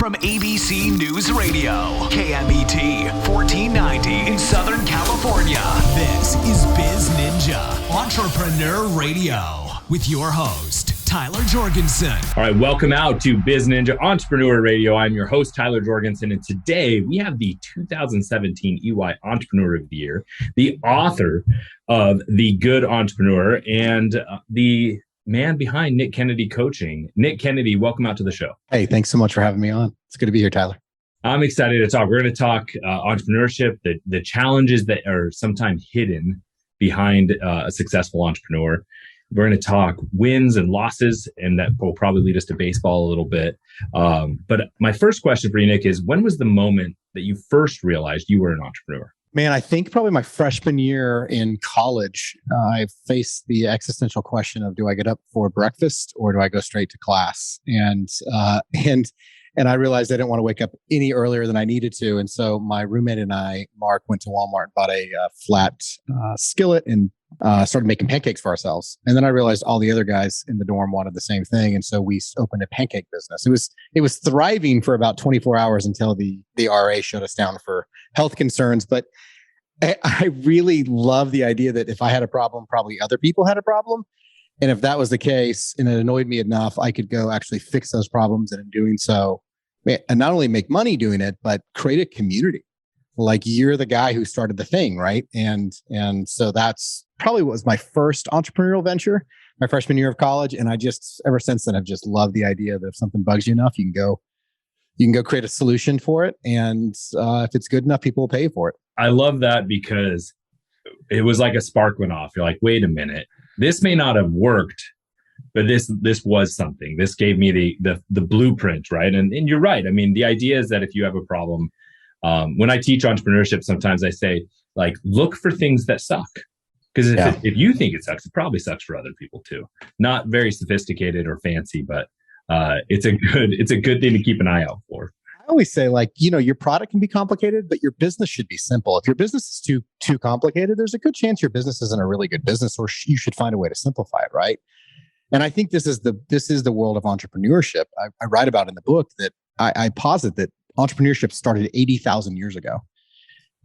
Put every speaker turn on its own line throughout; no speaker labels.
from ABC News Radio, KMET 1490 in Southern California. This is Biz Ninja Entrepreneur Radio with your host, Tyler Jorgensen.
All right, welcome out to Biz Ninja Entrepreneur Radio. I'm your host, Tyler Jorgensen, and today we have the 2017 EY Entrepreneur of the Year, the author of The Good Entrepreneur, and the man behind Nick Kennedy Coaching. Nick Kennedy, welcome out to the show.
Hey, thanks so much for having me on. It's good to be here, Tyler.
I'm excited to talk. We're going to talk entrepreneurship, the challenges that are sometimes hidden behind a successful entrepreneur. We're going to talk wins and losses, and that will probably lead us to baseball a little bit. But my first question for you, Nick, is when was the moment that you first realized you were an entrepreneur?
Man, I think probably my freshman year in college, I faced the existential question of, do I get up for breakfast or do I go straight to class? And I realized I didn't want to wake up any earlier than I needed to. And so my roommate and I, Mark, went to Walmart and bought a flat skillet and started making pancakes for ourselves. And then I realized all the other guys in the dorm wanted the same thing. And so we opened a pancake business. It was thriving for about 24 hours until the RA shut us down for health concerns. But I really love the idea that if I had a problem, probably other people had a problem. And if that was the case and it annoyed me enough, I could go actually fix those problems. And in doing so, and not only make money doing it, but create a community. Like, you're the guy who started the thing, right? And so that's probably what was my first entrepreneurial venture, my freshman year of college. And I just, ever since then, I've just loved the idea that if something bugs you enough, you can go create a solution for it. And if it's good enough, people will pay for it.
I love that because it was like a spark went off. You're like, wait a minute, this may not have worked, but this was something. This gave me the blueprint, right? And you're right. I mean, the idea is that if you have a problem, when I teach entrepreneurship, sometimes I say, like, look for things that suck. Because if you think it sucks, it probably sucks for other people too. Not very sophisticated or fancy, but it's a good thing to keep an eye out for.
I always say, like, your product can be complicated, but your business should be simple. If your business is too complicated, there's a good chance your business isn't a really good business, or you should find a way to simplify it, right? And I think this is the world of entrepreneurship. I write about in the book that I posit that entrepreneurship started 80,000 years ago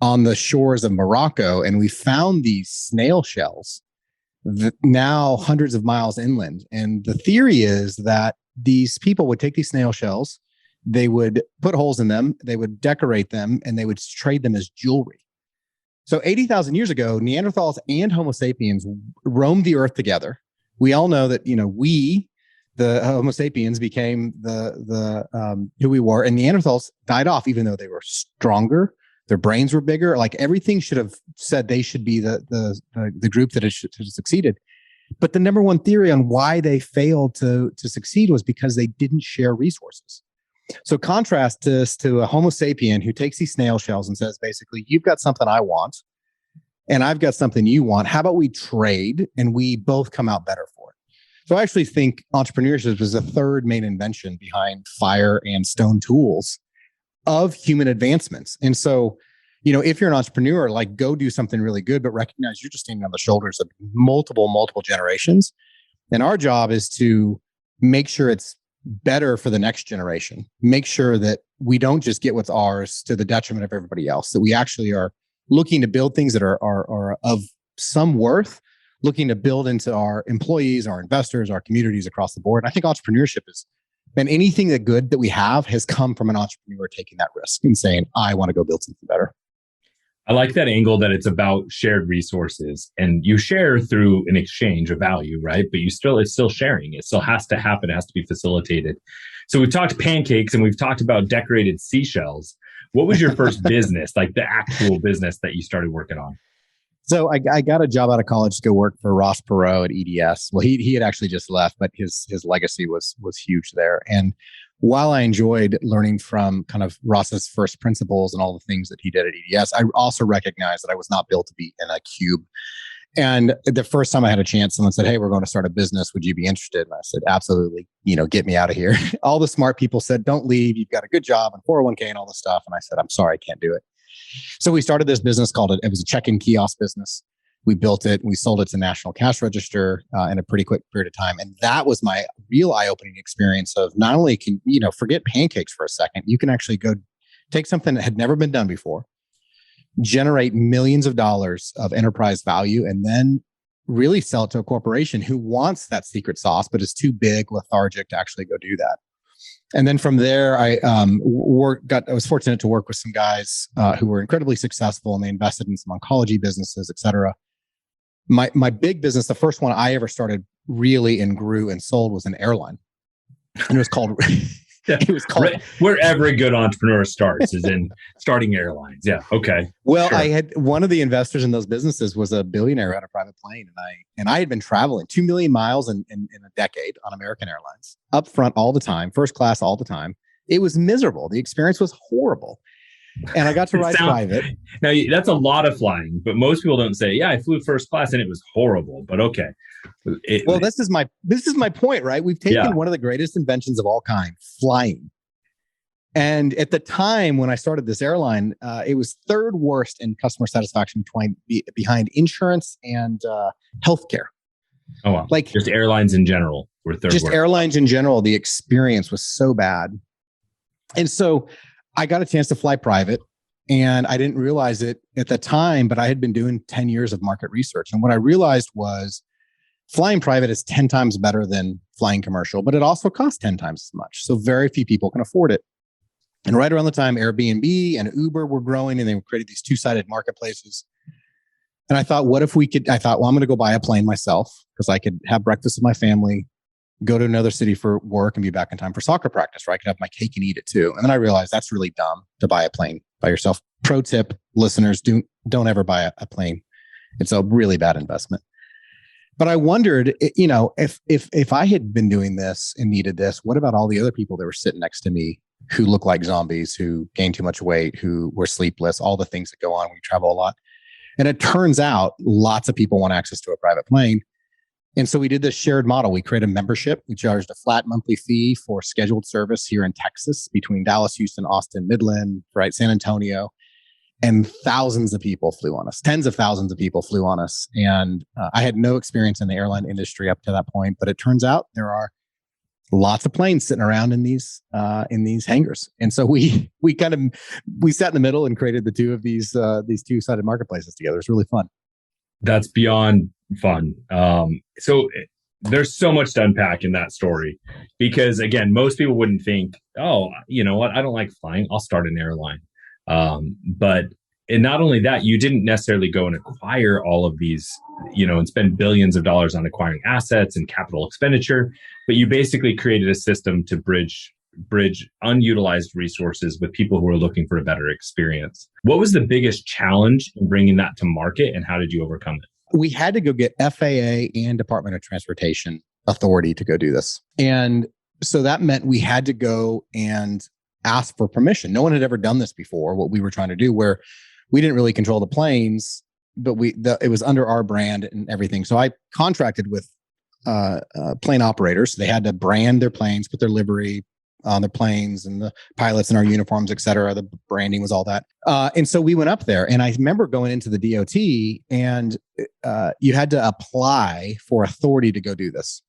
on the shores of Morocco, and we found these snail shells now hundreds of miles inland. And the theory is that these people would take these snail shells, they would put holes in them, they would decorate them, and they would trade them as jewelry. So 80,000 years ago, Neanderthals and Homo sapiens roamed the earth together. We all know that, we, the Homo sapiens, became the who we were, and Neanderthals died off, even though they were stronger, their brains were bigger. Like, everything should have said they should be the group that should have succeeded. But the number one theory on why they failed to succeed was because they didn't share resources. So contrast this to a Homo sapien who takes these snail shells and says, basically, you've got something I want, and I've got something you want. How about we trade and we both come out better for it? So I actually think entrepreneurship is the third main invention behind fire and stone tools of human advancements. And so, if you're an entrepreneur, like, go do something really good, but recognize you're just standing on the shoulders of multiple generations. And our job is to make sure it's better for the next generation. Make sure that we don't just get what's ours to the detriment of everybody else, that we actually are looking to build things that are of some worth, looking to build into our employees, our investors, our communities across the board. And I think entrepreneurship and anything that good that we have has come from an entrepreneur taking that risk and saying, I want to go build something better.
I like that angle that it's about shared resources, and you share through an exchange of value, right? But it's still sharing. It still has to happen. It has to be facilitated. So we've talked pancakes and we've talked about decorated seashells. What was your first business, like the actual business that you started working on?
So I got a job out of college to go work for Ross Perot at EDS. Well, he had actually just left, but his legacy was huge there. And while I enjoyed learning from kind of Ross's first principles and all the things that he did at EDS, I also recognized that I was not built to be in a cube. And the first time I had a chance, someone said, hey, we're going to start a business. Would you be interested? And I said, absolutely. Get me out of here. All the smart people said, don't leave. You've got a good job and 401k and all this stuff. And I said, I'm sorry, I can't do it. So we started this business it was a check-in kiosk business. We built it. We sold it to National Cash Register in a pretty quick period of time. And that was my real eye-opening experience of not only can, forget pancakes for a second, you can actually go take something that had never been done before, generate millions of dollars of enterprise value, and then really sell it to a corporation who wants that secret sauce, but is too big, lethargic to actually go do that. And then from there, I was fortunate to work with some guys who were incredibly successful, and they invested in some oncology businesses, et cetera. My big business, the first one I ever started really and grew and sold, was an airline. And it was called
where every good entrepreneur starts is in starting airlines. Yeah. Okay.
Well,
sure.
I had one of the investors in those businesses was a billionaire who had a private plane. And I had been traveling 2 million miles in a decade on American Airlines, up front all the time, first class all the time. It was miserable. The experience was horrible. And I got to ride private.
Now, that's a lot of flying, but most people don't say, yeah, I flew first class and it was horrible, but okay.
This is my point, right? We've taken one of the greatest inventions of all kind, flying. And at the time when I started this airline, it was third worst in customer satisfaction behind insurance and healthcare.
Oh, wow. Like just airlines in general were third worst.
Airlines in general, the experience was so bad. And so I got a chance to fly private, and I didn't realize it at the time, but I had been doing 10 years of market research. And what I realized was flying private is 10 times better than flying commercial, but it also costs 10 times as much. So very few people can afford it. And right around the time Airbnb and Uber were growing, and they created these two-sided marketplaces. And I thought, well, I'm going to go buy a plane myself because I could have breakfast with my family, go to another city for work, and be back in time for soccer practice, where I could have my cake and eat it too. And then I realized that's really dumb to buy a plane by yourself. Pro tip, listeners, don't ever buy a plane. It's a really bad investment. But I wondered, if I had been doing this and needed this, what about all the other people that were sitting next to me who look like zombies, who gained too much weight, who were sleepless, all the things that go on when you travel a lot. And it turns out lots of people want access to a private plane. And so we did this shared model. We created a membership. We charged a flat monthly fee for scheduled service here in Texas between Dallas, Houston, Austin, Midland, right, San Antonio. And thousands of people flew on us. Tens of thousands of people flew on us. And I had no experience in the airline industry up to that point, but it turns out there are lots of planes sitting around in these hangars. And so we sat in the middle and created the two of these two-sided marketplaces together. It's really fun.
That's beyond fun. So there's so much to unpack in that story, because again, most people wouldn't think, oh, you know what? I don't like flying. I'll start an airline. And not only that, you didn't necessarily go and acquire all of these, and spend billions of dollars on acquiring assets and capital expenditure, but you basically created a system to bridge unutilized resources with people who are looking for a better experience. What was the biggest challenge in bringing that to market, and how did you overcome it?
We had to go get FAA and Department of Transportation authority to go do this. And so that meant we had to go and ask for permission. No one had ever done this before, what we were trying to do, where we didn't really control the planes, but it was under our brand and everything. So I contracted with plane operators. They had to brand their planes, put their livery on their planes, and the pilots in our uniforms, et cetera. The branding was all that. And so we went up there, and I remember going into the DOT, and you had to apply for authority to go do this.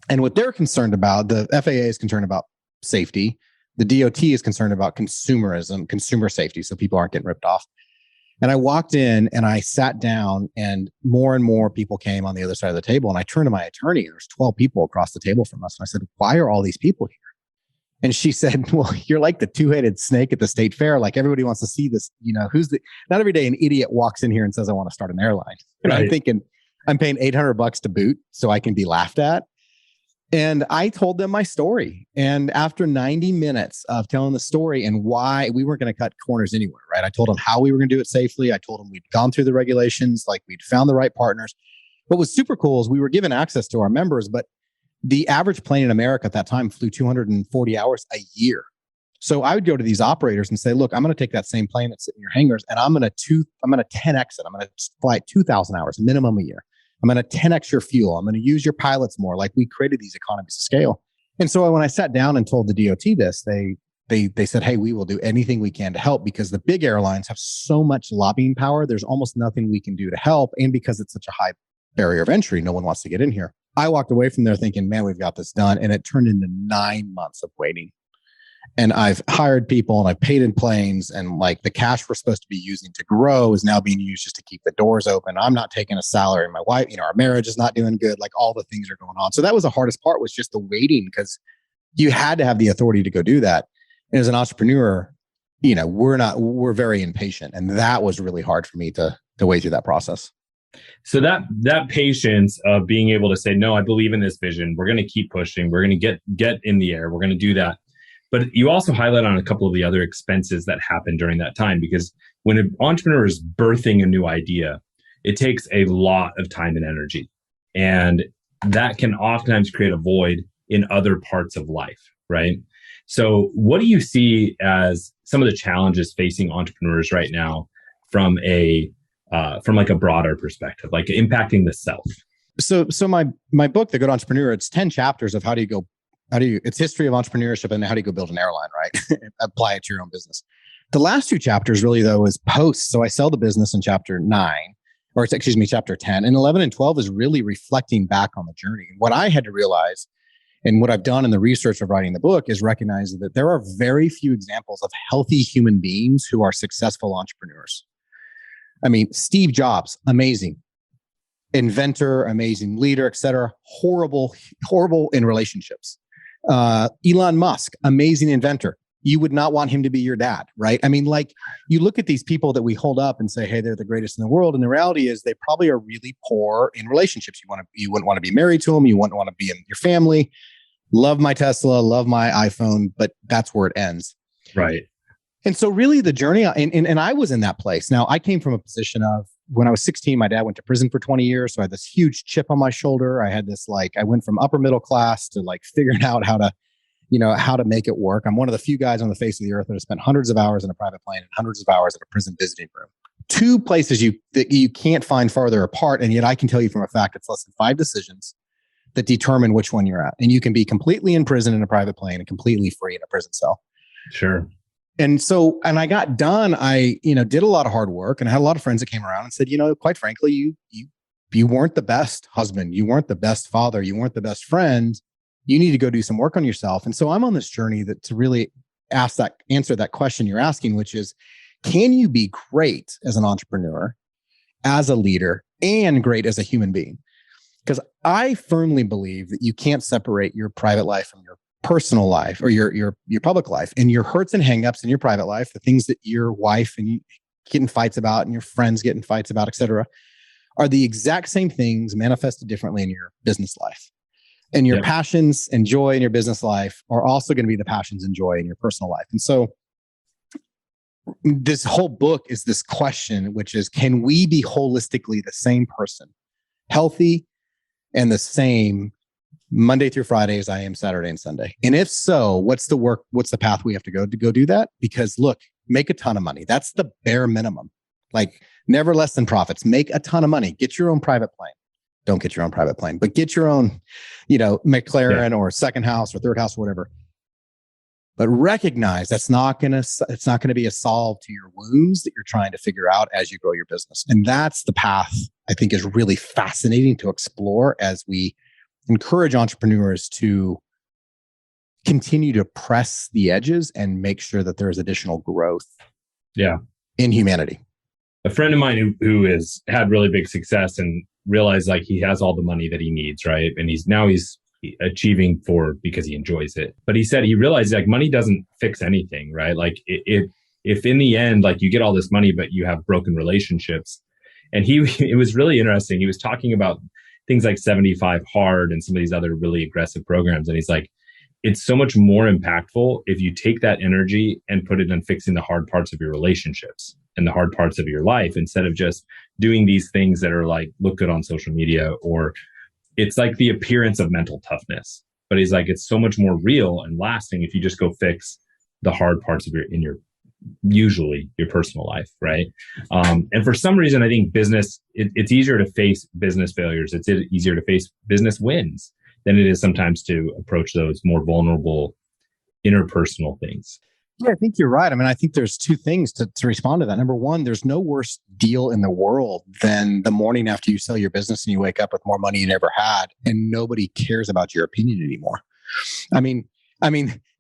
And what they're concerned about, the FAA is concerned about safety. The DOT is concerned about consumerism, consumer safety, so people aren't getting ripped off. And I walked in and I sat down, and more people came on the other side of the table. And I turned to my attorney, and there's 12 people across the table from us. And I said, why are all these people here? And she said, well, you're like the two-headed snake at the state fair. Like, everybody wants to see this. Not every day an idiot walks in here and says, I want to start an airline. And right. I'm thinking, I'm paying $800 to boot so I can be laughed at. And I told them my story. And after 90 minutes of telling the story and why we weren't going to cut corners anywhere, right? I told them how we were going to do it safely. I told them we'd gone through the regulations, like we'd found the right partners. What was super cool is we were given access to our members, but the average plane in America at that time flew 240 hours a year. So I would go to these operators and say, look, I'm going to take that same plane that's sitting in your hangars, and I'm going to 10x it. I'm going to fly 2,000 hours minimum a year. I'm going to 10x your fuel. I'm going to use your pilots more. Like, we created these economies of scale. And so when I sat down and told the DOT this, they they said, hey, we will do anything we can to help, because the big airlines have so much lobbying power. There's almost nothing we can do to help. And because it's such a high barrier of entry, no one wants to get in here. I walked away from there thinking, man, we've got this done. And it turned into 9 months of waiting. And I've hired people and I've paid in planes, and like the cash we're supposed to be using to grow is now being used just to keep the doors open. I'm not taking a salary. My wife, our marriage is not doing good. Like all the things are going on. So that was the hardest part, was just the waiting, because you had to have the authority to go do that. And as an entrepreneur, we're very impatient. And that was really hard for me to wade through that process.
So that patience of being able to say, no, I believe in this vision. We're going to keep pushing. We're going to get in the air. We're going to do that. But you also highlight on a couple of the other expenses that happen during that time, because when an entrepreneur is birthing a new idea, it takes a lot of time and energy. And that can oftentimes create a void in other parts of life, right? So what do you see as some of the challenges facing entrepreneurs right now from like a broader perspective, like impacting the self?
So my book, The Good Entrepreneur, it's 10 chapters of it's history of entrepreneurship and how do you go build an airline, right? Apply it to your own business. The last 2 chapters really though is post. So I sell the business in chapter 10, and 11 and 12 is really reflecting back on the journey. And what I had to realize, and what I've done in the research of writing the book, is recognize that there are very few examples of healthy human beings who are successful entrepreneurs. I mean, Steve Jobs, amazing inventor, amazing leader, etc. Horrible in relationships. Elon Musk, amazing inventor. You would not want him to be your dad, right? I mean, like, you look at these people that we hold up and say, hey, they're the greatest in the world. And the reality is they probably are really poor in relationships. You wouldn't want to be married to them. You wouldn't want to be in your family. Love my Tesla, love my iPhone, but that's where it ends.
Right.
And so really the journey, and I was in that place. Now, I came from a position of, when I was 16, my dad went to prison for 20 years. So I had this huge chip on my shoulder. I had this, I went from upper middle class to figuring out how to make it work. I'm one of the few guys on the face of the earth that have spent hundreds of hours in a private plane and hundreds of hours at a prison visiting room. 2 places that you can't find farther apart. And yet I can tell you from a fact, it's less than 5 decisions that determine which one you're at. And you can be completely in prison in a private plane and completely free in a prison cell.
Sure.
And I got done. I, did a lot of hard work, and I had a lot of friends that came around and said, quite frankly, you weren't the best husband. You weren't the best father. You weren't the best friend. You need to go do some work on yourself. And so I'm on this journey to really answer that question you're asking, which is, can you be great as an entrepreneur, as a leader, and great as a human being? Because I firmly believe that you can't separate your private life from your personal life, or your public life, and your hurts and hangups in your private life, the things that your wife and you get in fights about and your friends get in fights about, et cetera, are the exact same things manifested differently in your business life. And your passions and joy in your business life are also going to be the passions and joy in your personal life. And so this whole book is this question, which is, can we be holistically the same person, healthy and the same Monday through Friday as I am Saturday and Sunday? And if so, what's the path we have to go do that? Because look, make a ton of money. That's the bare minimum. Never less than profits. Make a ton of money. Get your own private plane. Don't get your own private plane, but get your own, McLaren or second house or third house or whatever. But recognize it's not going to be a solve to your wounds that you're trying to figure out as you grow your business. And that's the path I think is really fascinating to explore as we encourage entrepreneurs to continue to press the edges and make sure that there's additional growth in humanity.
A friend of mine who has had really big success and realized he has all the money that he needs, right? And he's achieving because he enjoys it. But he said he realized money doesn't fix anything, right? If in the end, you get all this money, but you have broken relationships. And it was really interesting. He was talking about things like 75 Hard and some of these other really aggressive programs. And he's like, it's so much more impactful if you take that energy and put it on fixing the hard parts of your relationships and the hard parts of your life, instead of just doing these things that are look good on social media, or it's the appearance of mental toughness. But he's like, it's so much more real and lasting if you just go fix the hard parts of usually your personal life, right? And for some reason, I think business, it's easier to face business failures. It's easier to face business wins than it is sometimes to approach those more vulnerable interpersonal things.
Yeah, I think you're right. I mean, I think there's two things to respond to that. Number one, there's no worse deal in the world than the morning after you sell your business and you wake up with more money you never had and nobody cares about your opinion anymore. I mean,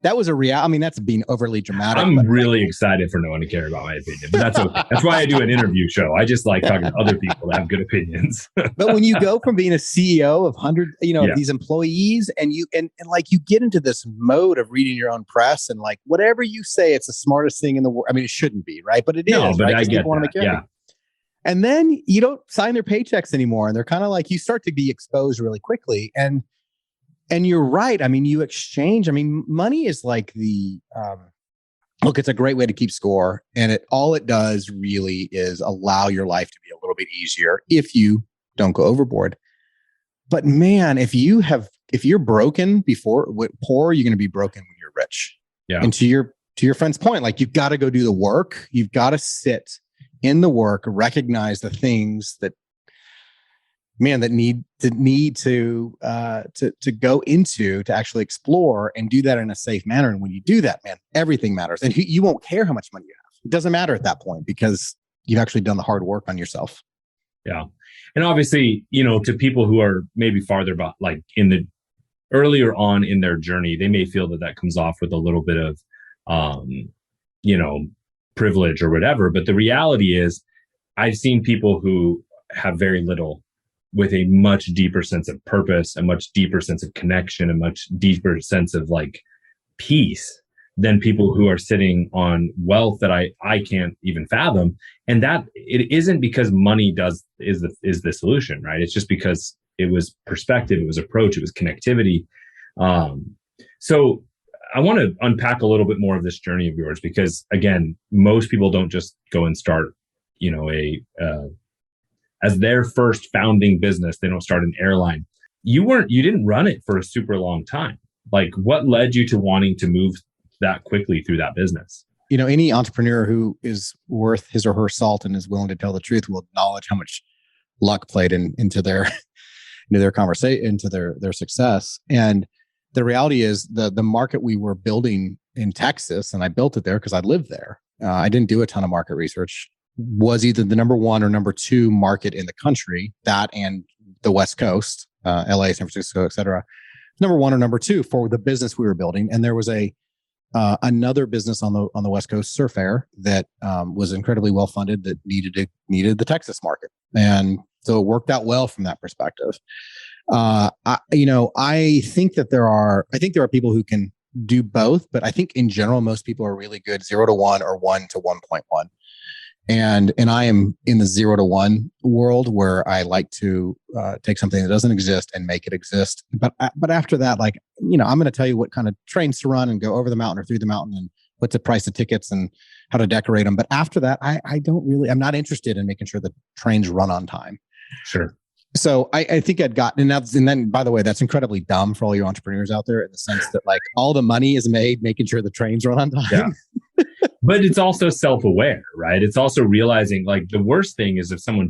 that was a reality. I mean, that's being overly dramatic.
I'm really excited for no one to care about my opinion, but that's okay. That's why I do an interview show. I just like talking to other people that have good opinions.
But when you go from being a CEO of 100, these employees, and you like you get into this mode of reading your own press and like whatever you say, it's the smartest thing in the world. I mean, it shouldn't be, right? But it is.
No, but
right?
I get that. Yeah.
And then you don't sign their paychecks anymore, and they're kind of like you start to be exposed really quickly. And you're right. I mean, you exchange. I mean, money is like the look. It's a great way to keep score, and all it does really is allow your life to be a little bit easier if you don't go overboard. But man, if you're broken before poor, you're going to be broken when you're rich.
Yeah.
And to your friend's point, like you've got to go do the work. You've got to sit in the work, recognize the things that need to go into to actually explore and do that in a safe manner. And when you do that, man, everything matters. And you won't care how much money you have. It doesn't matter at that point because you've actually done the hard work on yourself.
Yeah. And obviously, to people who are maybe farther about like in the earlier on in their journey, they may feel that comes off with a little bit of, privilege or whatever. But the reality is I've seen people who have very little with a much deeper sense of purpose, a much deeper sense of connection, a much deeper sense of like peace than people who are sitting on wealth that I can't even fathom. And that it isn't because money is the solution, right? It's just because it was perspective, it was approach, it was connectivity. So I want to unpack a little bit more of this journey of yours, because again, most people don't just go and start, as their first founding business. They don't start an airline. You didn't run it for a super long time. Like, what led you to wanting to move that quickly through that business?
Any entrepreneur who is worth his or her salt and is willing to tell the truth will acknowledge how much luck played into their conversation, into their success. And the reality is the market we were building in Texas, and I built it there because I lived there. I didn't do a ton of market research, was either the number one or number two market in the country, that and the West Coast, LA, San Francisco, et cetera. Number one or number two for the business we were building. And there was another business on the West Coast, Surf Air, that was incredibly well funded that needed the Texas market. And so it worked out well from that perspective. I think there are people who can do both, but I think in general, most people are really good 0 to 1 or 1 to 1.1. And I am in the 0 to 1 world where I like to take something that doesn't exist and make it exist. But after that, I'm going to tell you what kind of trains to run and go over the mountain or through the mountain and what to price the tickets and how to decorate them. But after that, I'm not interested in making sure the trains run on time.
Sure.
So I think I'd gotten, and then by the way, that's incredibly dumb for all you entrepreneurs out there in the sense that like all the money is made making sure the trains run on time.
Yeah. But it's also self-aware, right? It's also realizing like the worst thing is if someone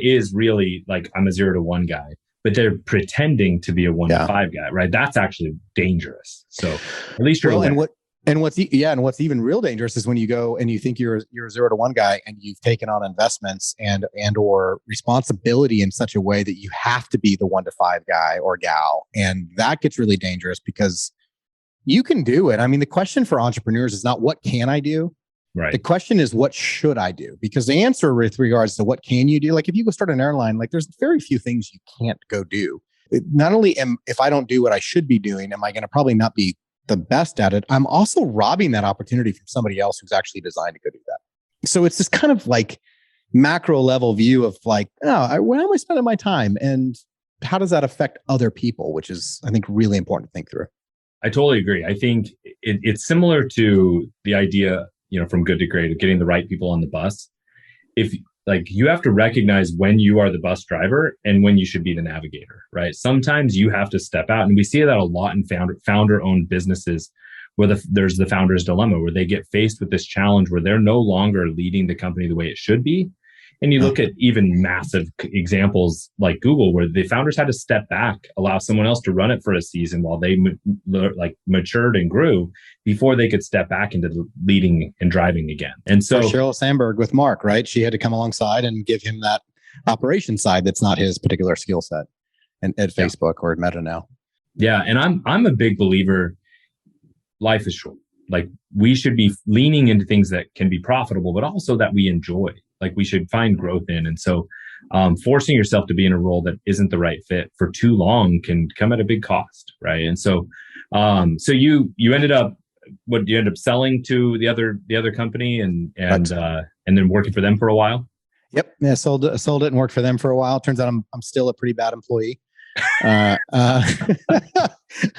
is really like, I'm a 0 to 1 guy, but they're pretending to be a 1 to 5 guy, right? That's actually dangerous. So at least you're aware.
And what's even real dangerous is when you go and you think you're a 0 to 1 guy and you've taken on investments and or responsibility in such a way that you have to be the 1 to 5 guy or gal. And that gets really dangerous because you can do it. I mean, the question for entrepreneurs is not what can I do?
Right.
The question is what should I do? Because the answer with regards to what can you do, like if you go start an airline, like there's very few things you can't go do. Not only if I don't do what I should be doing, am I going to probably not be the best at it, I'm also robbing that opportunity from somebody else who's actually designed to go do that. So it's this kind of like macro level view of like, where am I spending my time? And how does that affect other people? Which is, I think, really important to think through.
I totally agree. I think it's similar to the idea, from good to great, of getting the right people on the bus. If like you have to recognize when you are the bus driver and when you should be the navigator, right? Sometimes you have to step out. And we see that a lot in founder-owned businesses where there's the founder's dilemma, where they get faced with this challenge where they're no longer leading the company the way it should be. And you look at even massive examples like Google, where the founders had to step back, allow someone else to run it for a season while they matured and grew before they could step back into the leading and driving again. And so
or Sheryl Sandberg with Mark, right? She had to come alongside and give him that operation side that's not his particular skill set, and at Facebook or at Meta now.
Yeah, and I'm a big believer. Life is short. Like, we should be leaning into things that can be profitable, but also that we enjoy. Like, we should find growth in. And so forcing yourself to be in a role that isn't the right fit for too long can come at a big cost, right? And so so you ended up, you ended up selling to the other company and then working for them for a while?
Yep. Yeah, sold it and worked for them for a while. Turns out I'm still a pretty bad employee. I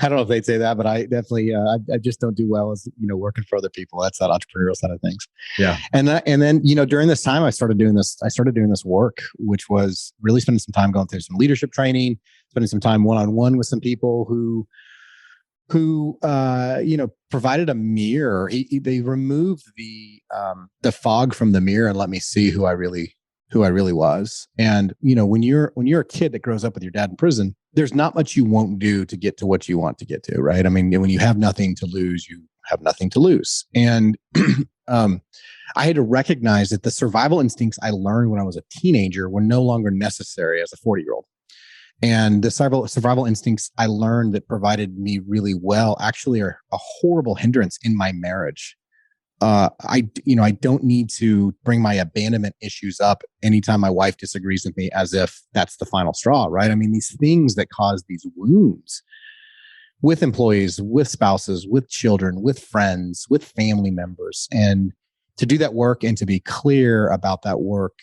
don't know if they'd say that, but I definitely I just don't do well as working for other people. That's that entrepreneurial side of things.
Yeah.
And then during this time I started doing this work, which was really spending some time going through some leadership training, spending some time one-on-one with some people who provided a mirror. They removed the fog from the mirror and let me see who I really was. And when you're a kid that grows up with your dad in prison, there's not much you won't do to get to what you want to get to, right? I mean, when you have nothing to lose, you have nothing to lose. And I had to recognize that the survival instincts I learned when I was a teenager were no longer necessary as a 40-year-old. And the survival instincts I learned that provided me really well actually are a horrible hindrance in my marriage. I don't need to bring my abandonment issues up anytime my wife disagrees with me as if that's the final straw, right? I mean, these things that cause these wounds with employees, with spouses, with children, with friends, with family members. And to do that work and to be clear about that work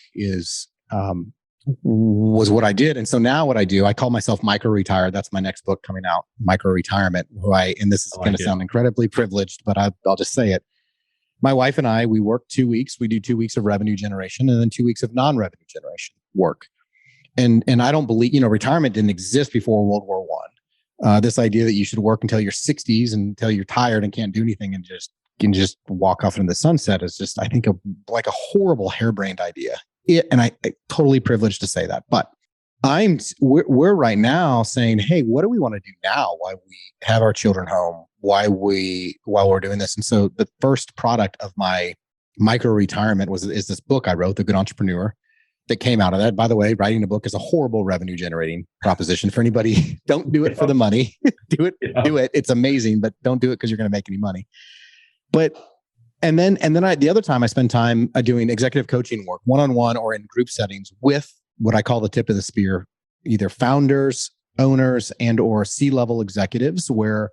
was what I did. And so now what I do, I call myself micro-retired. That's my next book coming out, Micro-Retirement, and this is going to sound incredibly privileged, but I'll just say it. My wife and I, we work 2 weeks. We do 2 weeks of revenue generation and then 2 weeks of non-revenue generation work. And I don't believe, retirement didn't exist before World War I. This idea that you should work until your 60s until you're tired and can't do anything and just walk off into the sunset is just, I think, like a horrible harebrained idea. And I totally privileged to say that, but we're right now saying, hey, what do we want to do now while we have our children home, while we're doing this? And so the first product of my micro-retirement is this book I wrote, The Good Entrepreneur, that came out of that. By the way, writing a book is a horrible revenue generating proposition for anybody. Don't do it for the money. Do it. It's amazing, but don't do it because you're going to make any money. And then the other time I spend time doing executive coaching work, one-on-one or in group settings with what I call the tip of the spear, either founders, owners, and or C-level executives, where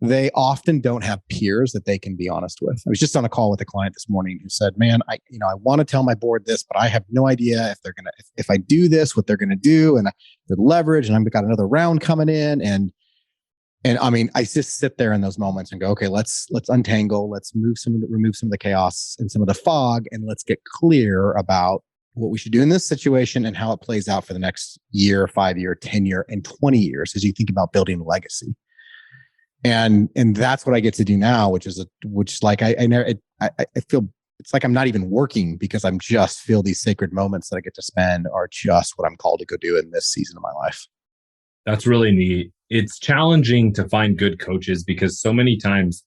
they often don't have peers that they can be honest with. I was just on a call with a client this morning who said, man, I want to tell my board this, but I have no idea if I do this, what they're going to do, and the leverage, and I've got another round coming in. And I mean, I just sit there in those moments and go, okay, let's untangle, let's remove some of the chaos and some of the fog, and let's get clear about what we should do in this situation and how it plays out for the next year, 5 year, 10 year, and 20 years as you think about building a legacy. And that's what I get to do now, which like I feel it's like I'm not even working because I'm just feel these sacred moments that I get to spend are just what I'm called to go do in this season of my life.
That's really neat. It's challenging to find good coaches because so many times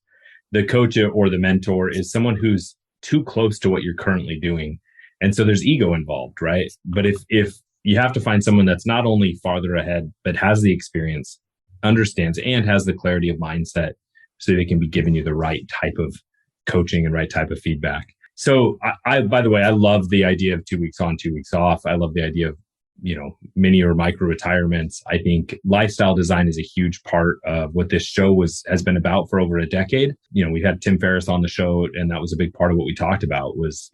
the coach or the mentor is someone who's too close to what you're currently doing. And so there's ego involved, right? But if you have to find someone that's not only farther ahead, but has the experience, understands, and has the clarity of mindset so they can be giving you the right type of coaching and right type of feedback. So I by the way, I love the idea of 2 weeks on, 2 weeks off. I love the idea of, mini or micro retirements. I think lifestyle design is a huge part of what this show has been about for over a decade. We've had Tim Ferriss on the show, and that was a big part of what we talked about was,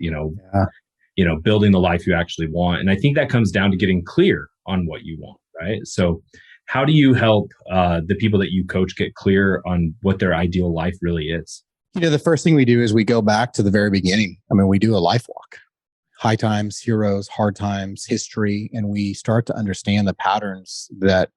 building the life you actually want. And I think that comes down to getting clear on what you want, right? So how do you help the people that you coach get clear on what their ideal life really is?
The first thing we do is we go back to the very beginning. I mean, we do a life walk, high times, heroes, hard times, history, and we start to understand the patterns that,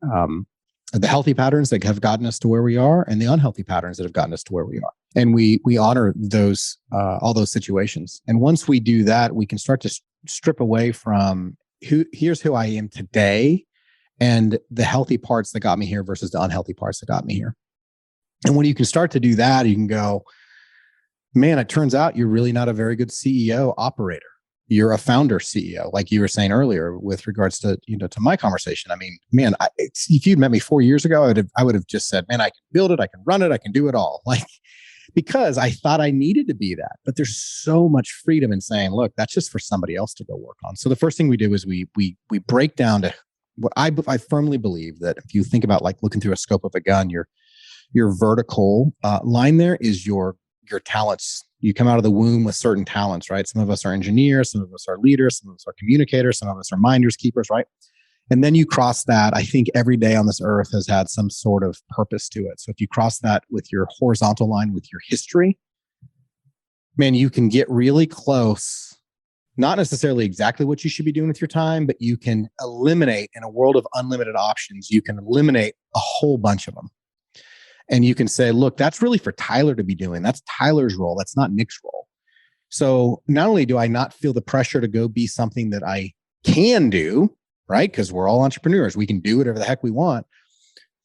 the healthy patterns that have gotten us to where we are and the unhealthy patterns that have gotten us to where we are. And we honor those, all those situations. And once we do that, we can start to strip away from here's who I am today and the healthy parts that got me here versus the unhealthy parts that got me here. And when you can start to do that, you can go, man, it turns out you're really not a very good CEO operator. You're a founder CEO, like you were saying earlier with regards to, to my conversation. I mean, man, if you'd met me 4 years ago, I would have just said, man, I can build it. I can run it. I can do it all. Like, because I thought I needed to be that, but there's so much freedom in saying, look, that's just for somebody else to go work on. So the first thing we do is we break down to what I firmly believe that if you think about like looking through a scope of a gun, your vertical line there is your talents. You come out of the womb with certain talents, right? Some of us are engineers, some of us are leaders, some of us are communicators, some of us are minders, keepers, right? And then you cross that. I think every day on this earth has had some sort of purpose to it. So if you cross that with your horizontal line, with your history, man, you can get really close. Not necessarily exactly what you should be doing with your time, but you can eliminate, in a world of unlimited options, you can eliminate a whole bunch of them. And you can say, look, that's really for Tyler to be doing. That's Tyler's role. That's not Nick's role. So not only do I not feel the pressure to go be something that I can do, right? Because we're all entrepreneurs. We can do whatever the heck we want.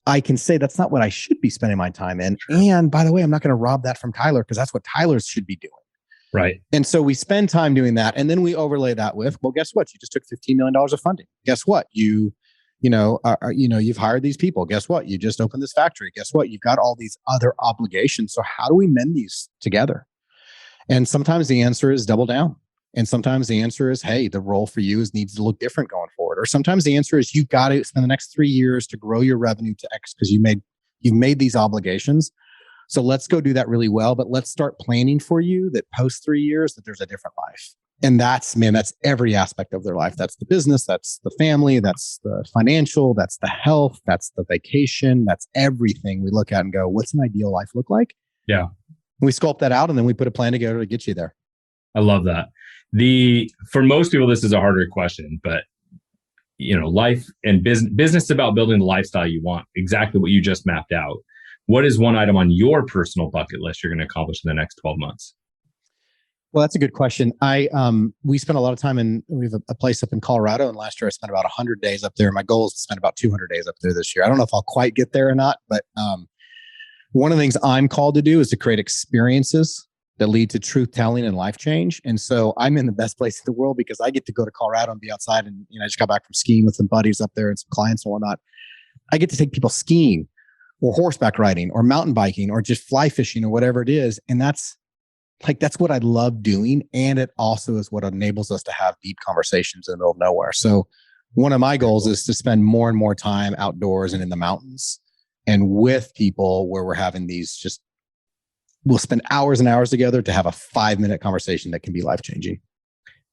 I can say that's not what I should be spending my time in. And by the way, I'm not going to rob that from Tyler because that's what Tyler should be doing.
Right.
And so we spend time doing that. And then we overlay that with, well, guess what? You just took $15 million of funding. Guess what? You've hired these people. Guess what? You just opened this factory. Guess what? You've got all these other obligations. So how do we mend these together? And sometimes the answer is double down. And sometimes the answer is, hey, the role for you needs to look different going forward. Or sometimes the answer is you've got to spend the next 3 years to grow your revenue to X because you've made these obligations. So let's go do that really well. But let's start planning for you that post 3 years that there's a different life. And that's every aspect of their life. That's the business, that's the family, that's the financial, that's the health, that's the vacation, that's everything we look at and go, what's an ideal life look like?
Yeah.
We sculpt that out and then we put a plan together to get you there.
I love that. For most people, this is a harder question, but life and business is about building the lifestyle you want, exactly what you just mapped out. What is one item on your personal bucket list you're going to accomplish in the next 12 months?
Well, that's a good question. We spent a lot of time we have a place up in Colorado, and last year I spent about 100 days up there. My goal is to spend about 200 days up there this year. I don't know if I'll quite get there or not, but one of the things I'm called to do is to create experiences that lead to truth telling and life change. And so I'm in the best place in the world because I get to go to Colorado and be outside. And I just got back from skiing with some buddies up there and some clients and whatnot. I get to take people skiing or horseback riding or mountain biking or just fly fishing or whatever it is. And that's what I love doing. And it also is what enables us to have deep conversations in the middle of nowhere. So one of my goals is to spend more and more time outdoors and in the mountains and with people where we're having we'll spend hours and hours together to have a 5-minute conversation that can be life-changing.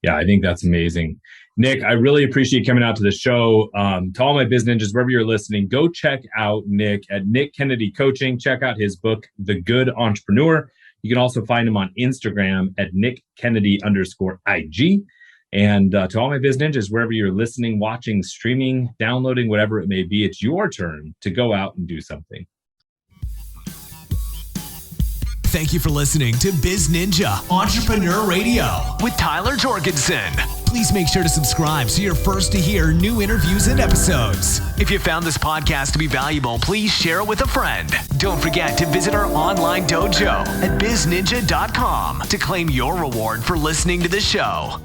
Yeah, I think that's amazing. Nick, I really appreciate you coming out to the show. To all my biz ninjas, wherever you're listening, go check out Nick at Nick Kennedy Coaching. Check out his book, The Good Entrepreneur. You can also find him on Instagram at NickKennedy_IG. And to all my biz ninjas, wherever you're listening, watching, streaming, downloading, whatever it may be, it's your turn to go out and do something.
Thank you for listening to Biz Ninja Entrepreneur Radio with Tyler Jorgensen. Please make sure to subscribe so you're first to hear new interviews and episodes. If you found this podcast to be valuable, please share it with a friend. Don't forget to visit our online dojo at bizninja.com to claim your reward for listening to the show.